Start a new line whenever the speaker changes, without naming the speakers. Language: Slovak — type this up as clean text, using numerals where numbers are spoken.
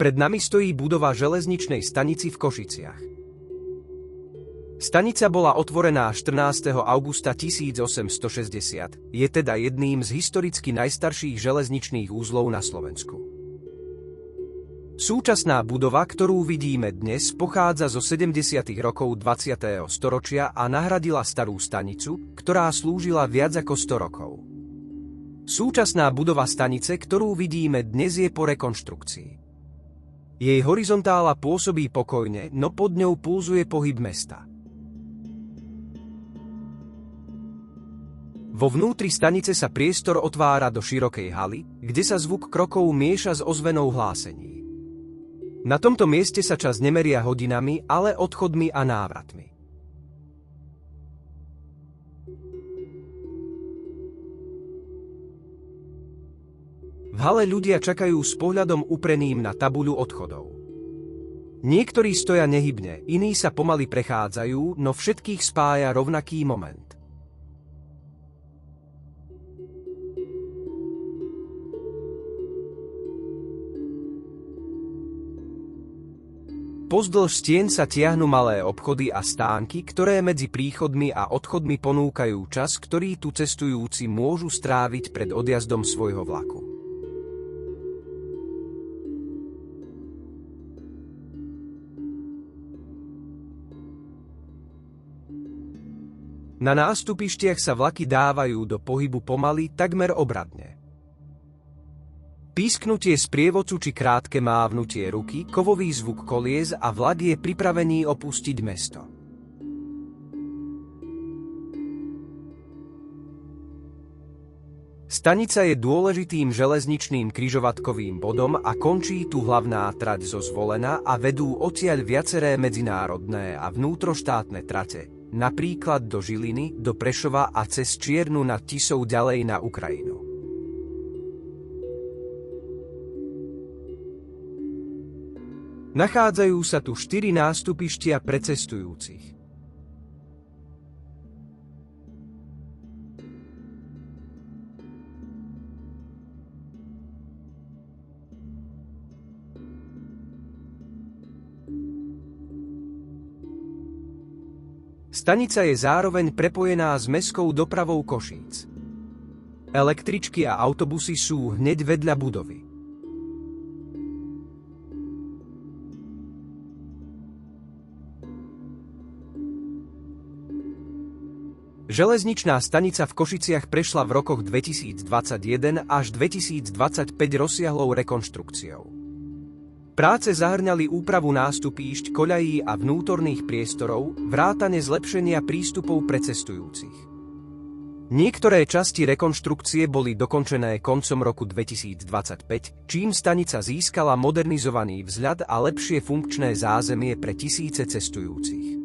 Pred nami stojí budova železničnej stanici v Košiciach. Stanica bola otvorená 14. augusta 1860, je teda jedným z historicky najstarších železničných úzlov na Slovensku. Súčasná budova, ktorú vidíme dnes, pochádza zo 70. rokov 20. storočia a nahradila starú stanicu, ktorá slúžila viac ako 100 rokov. Súčasná budova stanice, ktorú vidíme dnes, je po rekonštrukcii. Jej horizontála pôsobí pokojne, no pod ňou pulzuje pohyb mesta. Vo vnútri stanice sa priestor otvára do širokej haly, kde sa zvuk krokov mieša s ozvenou hlásení. Na tomto mieste sa čas nemeria hodinami, ale odchodmi a návratmi. V hale ľudia čakajú s pohľadom upreným na tabuľu odchodov. Niektorí stoja nehybne, iní sa pomaly prechádzajú, no všetkých spája rovnaký moment. Pozdĺž stien sa tiahnu malé obchody a stánky, ktoré medzi príchodmi a odchodmi ponúkajú čas, ktorý tu cestujúci môžu stráviť pred odjazdom svojho vlaku. Na nástupištiach sa vlaky dávajú do pohybu pomaly, takmer obratne. Písknutie sprievodcu či krátke mávnutie ruky, kovový zvuk kolies a vlak je pripravený opustiť mesto. Stanica je dôležitým železničným križovatkovým bodom a končí tu hlavná trať zo Zvolena a vedú odtiaľ viaceré medzinárodné a vnútroštátne trate, napríklad do Žiliny, do Prešova a cez Čiernu nad Tisou ďalej na Ukrajinu. Nachádzajú sa tu 4 nástupištia pre cestujúcich. Stanica je zároveň prepojená s mestskou dopravou Košíc. Električky a autobusy sú hneď vedľa budovy. Železničná stanica v Košiciach prešla v rokoch 2021 až 2025 rozsiahlou rekonštrukciou. Práce zahŕňali úpravu nástupíšť, koľají a vnútorných priestorov, vrátane zlepšenia prístupov pre cestujúcich. Niektoré časti rekonštrukcie boli dokončené koncom roku 2025, čím stanica získala modernizovaný vzhľad a lepšie funkčné zázemie pre tisíce cestujúcich.